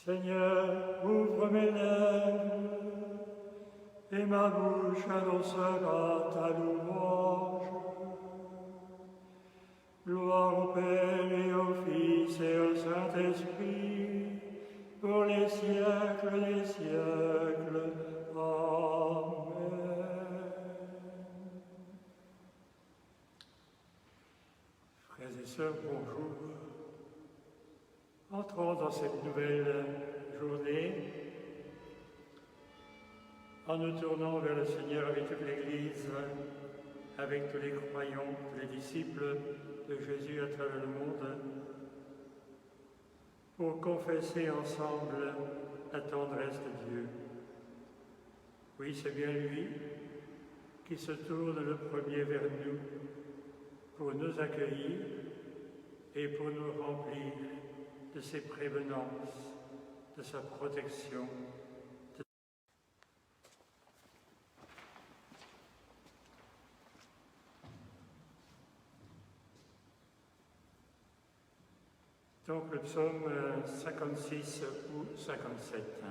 Seigneur, ouvre mes lèvres, et ma bouche annoncera ta louange. Gloire au Père et au Fils et au Saint-Esprit, pour les siècles des siècles. Amen. Frères et sœurs, bonjour. Entrons dans cette nouvelle journée en nous tournant vers le Seigneur avec toute l'Église, avec tous les croyants, tous les disciples de Jésus à travers le monde, pour confesser ensemble la tendresse de Dieu. Oui, c'est bien lui qui se tourne le premier vers nous pour nous accueillir et pour nous remplir de ses prévenances, de sa protection. Donc le psaume 56 ou 57.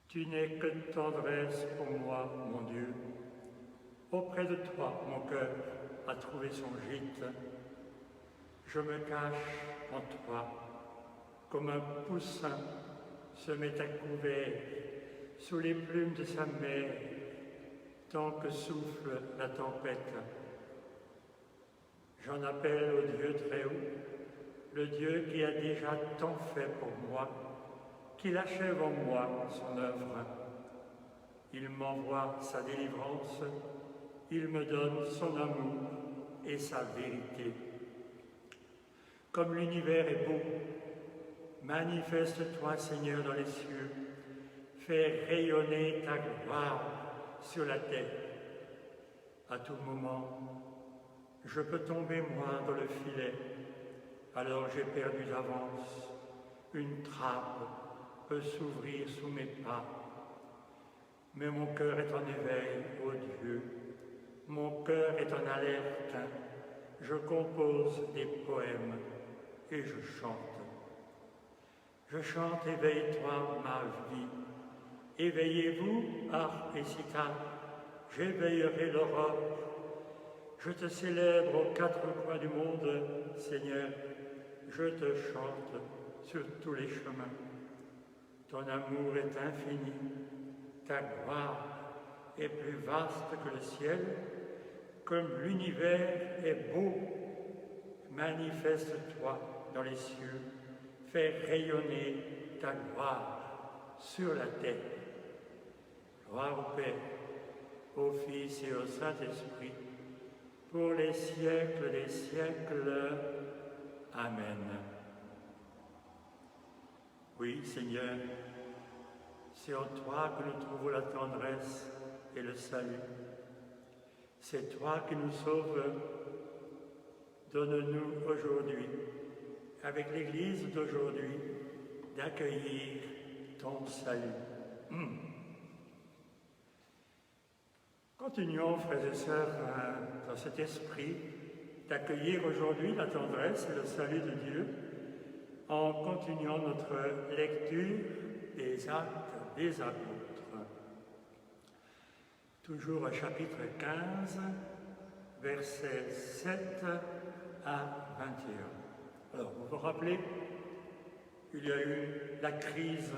Tu n'es que tendresse pour moi, mon Dieu. Auprès de toi, mon cœur a trouvé son gîte. Je me cache en toi, comme un poussin se met à couvert sous les plumes de sa mère, tant que souffle la tempête. J'en appelle au Dieu très haut, le Dieu qui a déjà tant fait pour moi, qu'il achève en moi son œuvre. Il m'envoie sa délivrance, il me donne son amour et sa vérité. Comme l'univers est beau, manifeste-toi, Seigneur, dans les cieux, fais rayonner ta gloire sur la terre. À tout moment, je peux tomber, moi, dans le filet, alors j'ai perdu d'avance. Une trappe peut s'ouvrir sous mes pas. Mais mon cœur est en éveil, ô Dieu, mon cœur est en alerte. Je compose des poèmes et je chante. Je chante, éveille-toi, ma vie. Éveillez-vous, harpe et cithare, j'éveillerai l'aurore. Je te célèbre aux quatre coins du monde, Seigneur, je te chante sur tous les chemins. Ton amour est infini, ta gloire est plus vaste que le ciel, comme l'univers est beau. Manifeste-toi dans les cieux, fais rayonner ta gloire sur la terre. Gloire au Père, au Fils et au Saint-Esprit, pour les siècles des siècles. Amen. Oui, Seigneur, c'est en toi que nous trouvons la tendresse et le salut. C'est toi qui nous sauves. Donne-nous aujourd'hui, avec l'Église d'aujourd'hui, d'accueillir ton salut. Continuons, frères et sœurs, dans cet esprit d'accueillir aujourd'hui la tendresse et le salut de Dieu en continuant notre lecture des Actes des Apôtres. Toujours au chapitre 15, versets 7 à 21. Alors, vous vous rappelez, il y a eu la crise,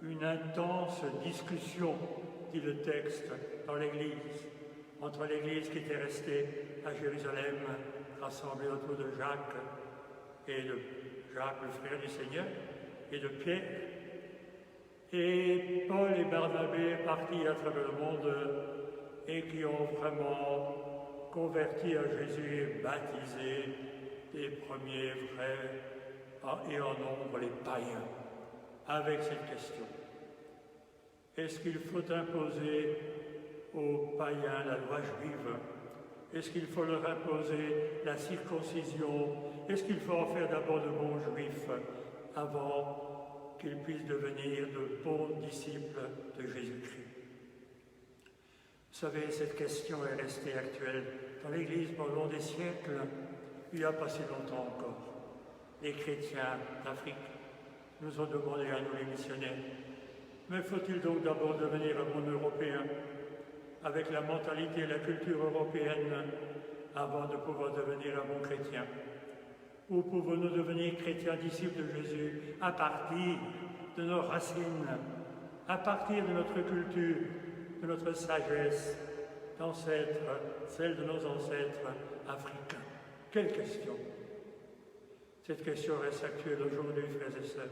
une intense discussion, dit le texte, dans l'Église, entre l'Église qui était restée à Jérusalem, rassemblée autour de Jacques, le frère du Seigneur, et de Pierre, et Paul et Barnabé partis à travers le monde et qui ont vraiment converti à Jésus et baptisé les premiers frères et en nombre les païens, avec cette question. Est-ce qu'il faut imposer aux païens la loi juive? Est-ce qu'il faut leur imposer la circoncision? Est-ce qu'il faut en faire d'abord de bons juifs avant qu'ils puissent devenir de bons disciples de Jésus-Christ? Vous savez, cette question est restée actuelle dans l'Église pendant des siècles, il n'y a pas si longtemps encore. Les chrétiens d'Afrique nous ont demandé à nous les missionnaires, mais faut-il donc d'abord devenir un bon Européen avec la mentalité et la culture européenne avant de pouvoir devenir un bon chrétien? Ou pouvons-nous devenir chrétiens disciples de Jésus à partir de nos racines, à partir de notre culture, de notre sagesse d'ancêtres, celle de nos ancêtres africains? Quelle question! Cette question reste actuelle aujourd'hui, frères et sœurs.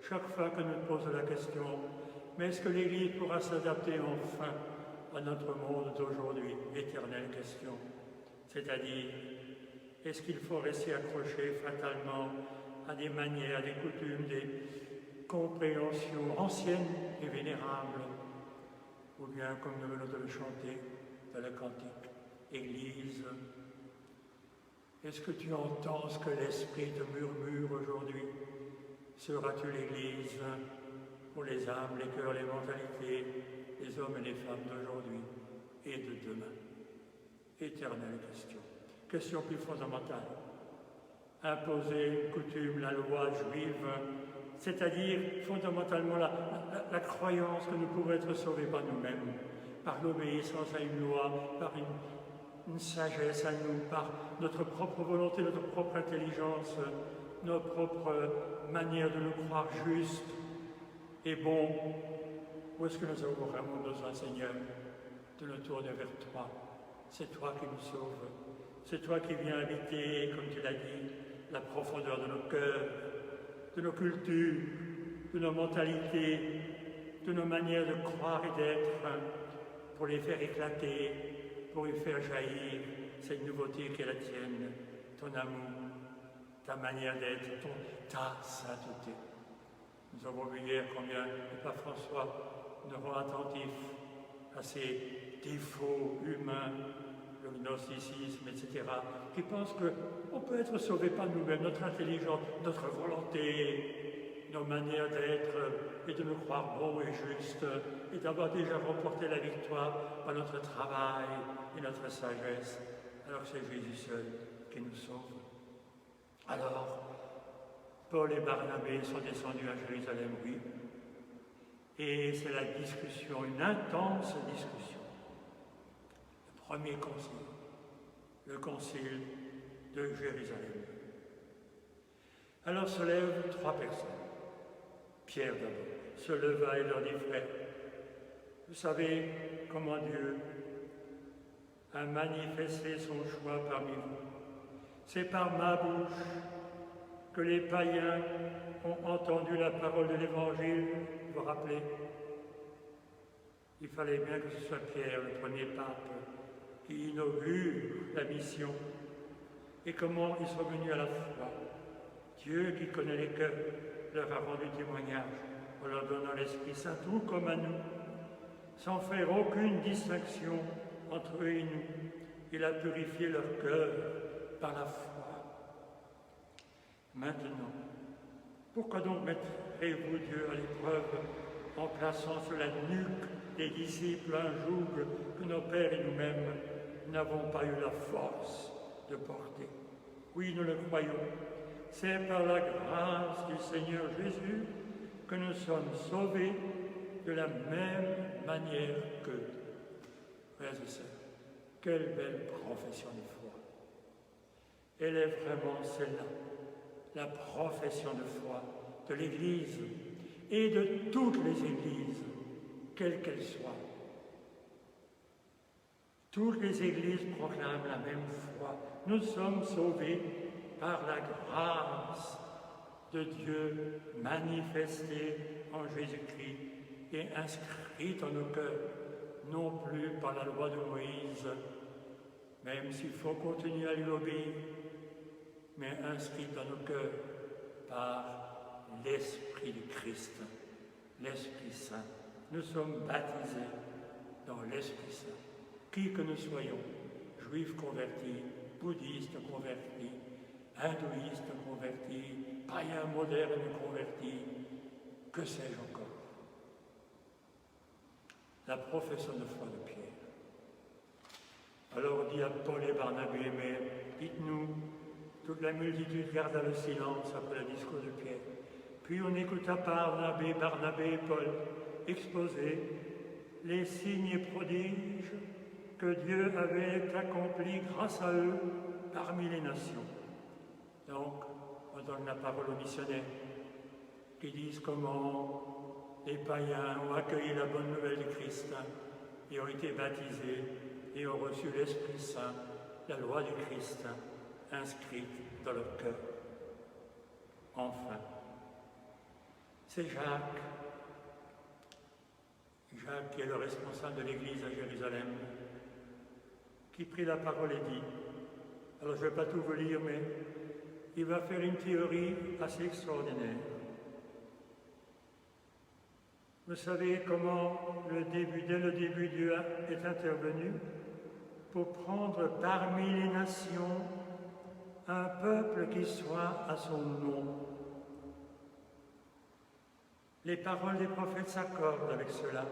Chaque fois que nous posons la question, mais est-ce que l'Église pourra s'adapter enfin à notre monde d'aujourd'hui? Éternelle question. C'est-à-dire, est-ce qu'il faut rester accroché fatalement à des manières, à des coutumes, des compréhensions anciennes et vénérables? Ou bien, comme nous venons de le chanter dans le cantique, Église, est-ce que tu entends ce que l'Esprit te murmure aujourd'hui? Seras-tu l'Église pour les âmes, les cœurs, les mentalités, les hommes et les femmes d'aujourd'hui et de demain? Éternelle question. Question plus fondamentale. Imposer une coutume, la loi juive, c'est-à-dire fondamentalement la croyance que nous pouvons être sauvés par nous-mêmes, par l'obéissance à une loi, par une sagesse à nous, par notre propre volonté, notre propre intelligence, nos propres manières de nous croire justes et bons. Où est-ce que nous avons vraiment besoin, Seigneur, de nous tourner vers toi? C'est toi qui nous sauves. C'est toi qui viens habiter, comme tu l'as dit, la profondeur de nos cœurs, de nos cultures, de nos mentalités, de nos manières de croire et d'être, pour les faire éclater, pour y faire jaillir cette nouveauté qui est la tienne, ton amour, ta manière d'être, ta sainteté. Nous avons vu hier combien le pape François nous rend attentifs à ces défauts humains, le gnosticisme, etc., qui pensent qu'on peut être sauvé par nous-mêmes, notre intelligence, notre volonté, nos manières d'être et de nous croire bons et justes, et d'avoir déjà remporté la victoire par notre travail et notre sagesse, alors que c'est Jésus seul qui nous sauve. Alors, Paul et Barnabé sont descendus à Jérusalem, oui, et c'est la discussion, une intense discussion. Le premier concile, le concile de Jérusalem. Alors se lèvent 3 personnes. Pierre d'abord se leva et leur dit: frères, vous savez comment Dieu a manifesté son choix parmi vous. C'est par ma bouche que les païens ont entendu la parole de l'Évangile. Vous vous rappelez? Il fallait bien que ce soit Pierre, le premier pape, qui inaugure la mission. Et comment ils sont venus à la foi? Dieu, qui connaît les cœurs, leur a rendu témoignage en leur donnant l'Esprit Saint, tout comme à nous, sans faire aucune distinction entre eux et nous. Il a purifié leur cœur par la foi. Maintenant, pourquoi donc mettrez-vous Dieu à l'épreuve en plaçant sur la nuque des disciples un joug que nos pères et nous-mêmes n'avons pas eu la force de porter? Oui, nous le croyons. C'est par la grâce du Seigneur Jésus que nous sommes sauvés de la même manière qu'eux. Frères et sœurs, quelle belle profession de foi! Elle est vraiment celle-là, la profession de foi de l'Église et de toutes les Églises, quelles qu'elles soient. Toutes les Églises proclament la même foi. Nous sommes sauvés par la grâce de Dieu manifestée en Jésus-Christ et inscrite en nos cœurs, non plus par la loi de Moïse, même s'il faut continuer à lui obéir, mais inscrite dans nos cœurs par l'Esprit du Christ, l'Esprit Saint. Nous sommes baptisés dans l'Esprit Saint. Qui que nous soyons, juifs convertis, bouddhistes convertis, hindouistes convertis, païens modernes convertis, que sais-je encore? La profession de foi de Pierre. Alors dit à Paul et Barnabé: mais dites-nous, Toute la multitude garda le silence après le discours de Pierre. Puis on écouta Barnabé et Paul exposer les signes et prodiges que Dieu avait accomplis grâce à eux parmi les nations. Donc, on donne la parole aux missionnaires qui disent comment les païens ont accueilli la bonne nouvelle du Christ et ont été baptisés et ont reçu l'Esprit Saint, la loi du Christ, inscrite dans leur cœur. Enfin, c'est Jacques qui est le responsable de l'Église à Jérusalem, qui prit la parole et dit, alors je ne vais pas tout vous lire, mais il va faire une théorie assez extraordinaire. Vous savez comment dès le début, Dieu est intervenu pour prendre parmi les nations un peuple qui soit à son nom. Les paroles des prophètes s'accordent avec cela,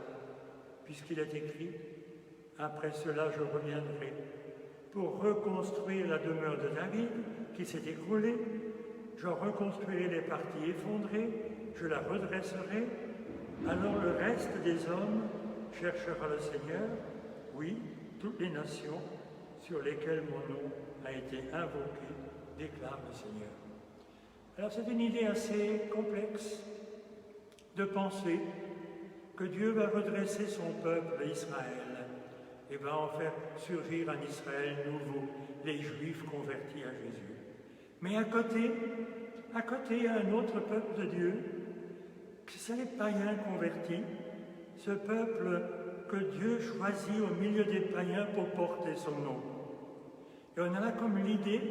puisqu'il est écrit « Après cela, je reviendrai pour reconstruire la demeure de David qui s'est écroulée. Je reconstruirai les parties effondrées, je la redresserai. Alors le reste des hommes cherchera le Seigneur, oui, toutes les nations sur lesquelles mon nom a été invoqué, déclare le Seigneur. » Alors c'est une idée assez complexe de penser que Dieu va redresser son peuple Israël et va en faire surgir un Israël nouveau, les Juifs convertis à Jésus. Mais à côté, il y a un autre peuple de Dieu, c'est les païens convertis, ce peuple que Dieu choisit au milieu des païens pour porter son nom. Et on a là comme l'idée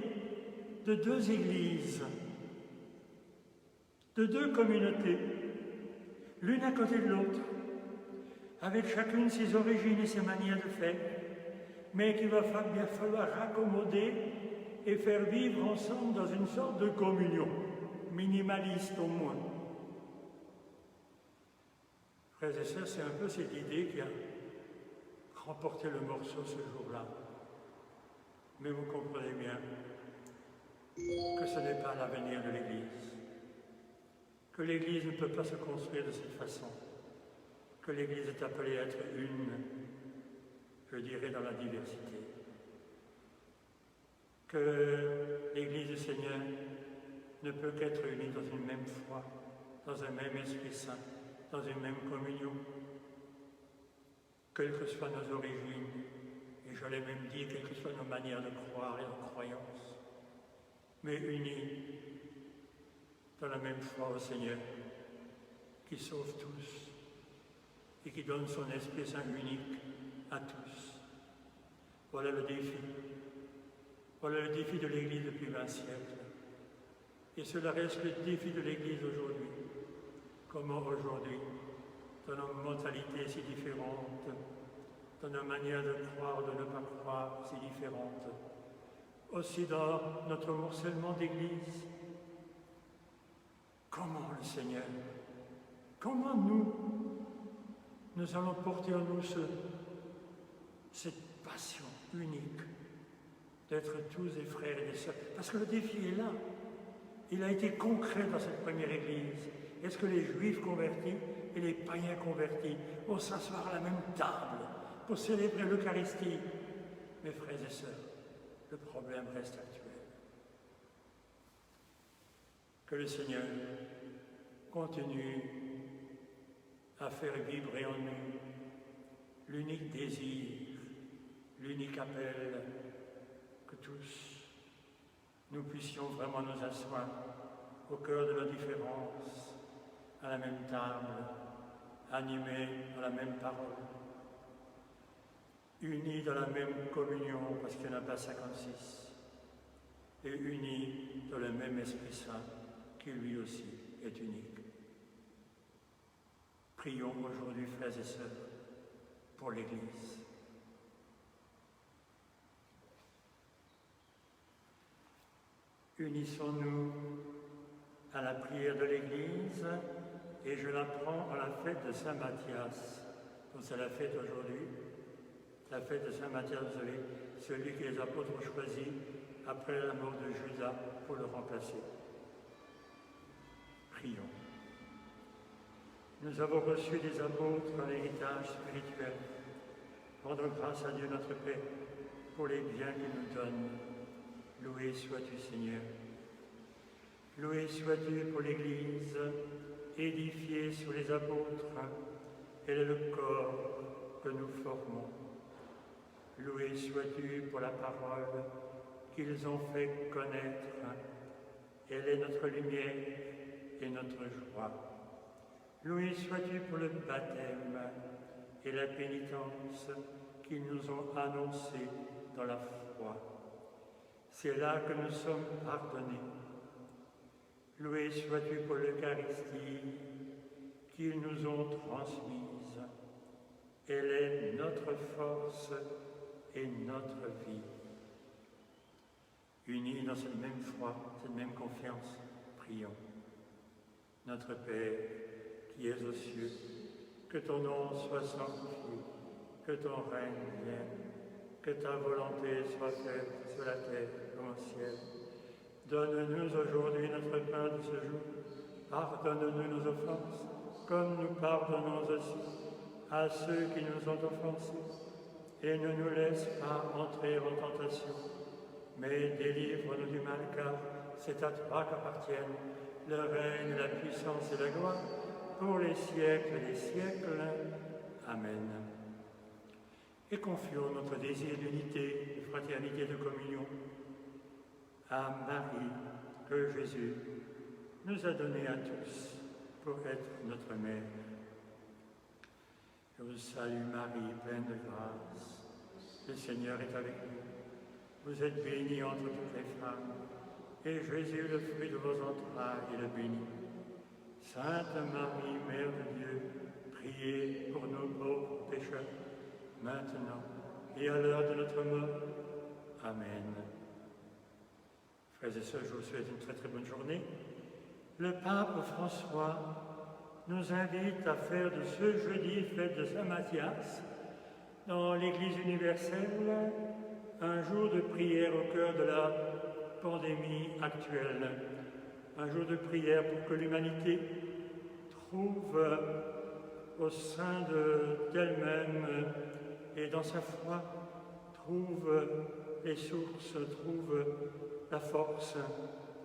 de deux églises, de deux communautés, l'une à côté de l'autre, avec chacune ses origines et ses manières de faire, mais qu'il va bien falloir raccommoder et faire vivre ensemble dans une sorte de communion, minimaliste au moins. Frères et sœurs, c'est un peu cette idée qui a remporté le morceau ce jour-là. Mais vous comprenez bien que ce n'est pas l'avenir de l'Église, que l'Église ne peut pas se construire de cette façon, que l'Église est appelée à être une, je dirais, dans la diversité, que l'Église du Seigneur ne peut qu'être unie dans une même foi, dans un même Esprit Saint, dans une même communion, quelles que soient nos origines, et je l'ai même dit, quelles que soient nos manières de croire et nos croyances, mais unis dans la même foi au Seigneur, qui sauve tous et qui donne son Esprit Saint unique à tous. Voilà le défi. Voilà le défi de l'Église depuis 20 siècles. Et cela reste le défi de l'Église aujourd'hui. Comment aujourd'hui, dans nos mentalités si différentes, dans nos manières de croire ou de ne pas croire si différentes, aussi dans notre morcellement d'Église, comment le Seigneur, comment nous allons porter en nous cette passion unique d'être tous des frères et des sœurs. Parce que le défi est là. Il a été concret dans cette première Église. Est-ce que les Juifs convertis et les païens convertis vont s'asseoir à la même table pour célébrer l'Eucharistie? Mes frères et sœurs, le problème reste actuel. Que le Seigneur continue à faire vibrer en nous l'unique désir, l'unique appel, que tous nous puissions vraiment nous asseoir au cœur de nos différences, à la même table, animés par la même parole, unis dans la même communion, parce qu'il n'y en a pas 56, et unis dans le même Esprit Saint, qui lui aussi est unique. Prions aujourd'hui, frères et sœurs, pour l'Église. Unissons-nous à la prière de l'Église, et je la prends à la fête de Saint Matthias. Donc c'est la fête aujourd'hui, la fête de Saint Matthias, vous savez, celui que les apôtres ont choisi après la mort de Judas pour le remplacer. Prions. Nous avons reçu des apôtres un héritage spirituel. Rendons grâce à Dieu notre Père pour les biens qu'il nous donne. Loué sois-tu, Seigneur. Loué sois-tu pour l'Église, édifiée sur les apôtres. Elle est le corps que nous formons. Loué sois-tu pour la parole qu'ils ont fait connaître. Elle est notre lumière et notre joie. Loué sois-tu pour le baptême et la pénitence qu'ils nous ont annoncés dans la foi. C'est là que nous sommes pardonnés. Loué sois-tu pour l'Eucharistie qu'ils nous ont transmise. Elle est notre force et notre vie. Unis dans cette même foi, cette même confiance, prions. Notre Père, qui es aux cieux, que ton nom soit sanctifié, que ton règne vienne, que ta volonté soit faite sur la terre comme au ciel. Donne-nous aujourd'hui notre pain de ce jour. Pardonne-nous nos offenses, comme nous pardonnons aussi à ceux qui nous ont offensés. Et ne nous laisse pas entrer en tentation, mais délivre-nous du mal, car c'est à toi qu'appartiennent le règne, la puissance et la gloire, pour les siècles des siècles. Amen. Et confions notre désir d'unité, de fraternité, de communion à Marie, que Jésus nous a donnée à tous pour être notre mère. Je vous salue Marie, pleine de grâce. Le Seigneur est avec vous. Vous êtes bénie entre toutes les femmes, et Jésus, le fruit de vos entrailles, est le béni. Sainte Marie, Mère de Dieu, priez pour nos pauvres pécheurs, maintenant et à l'heure de notre mort. Amen. Frères et sœurs, je vous souhaite une très très bonne journée. Le pape François nous invite à faire de ce jeudi, fête de Saint Matthias, dans l'Église universelle, un jour de prière au cœur de la pandémie actuelle. Un jour de prière pour que l'humanité trouve au sein d'elle-même et dans sa foi, trouve les sources, trouve la force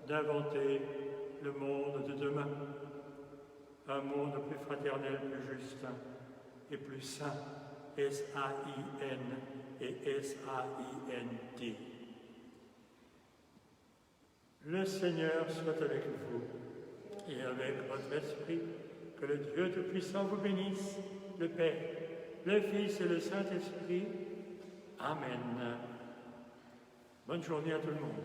d'inventer le monde de demain. Un monde plus fraternel, plus juste et plus sain. S-A-I-N et S-A-I-N-T. Le Seigneur soit avec vous et avec votre esprit. Que le Dieu Tout-Puissant vous bénisse, le Père, le Fils et le Saint-Esprit. Amen. Bonne journée à tout le monde.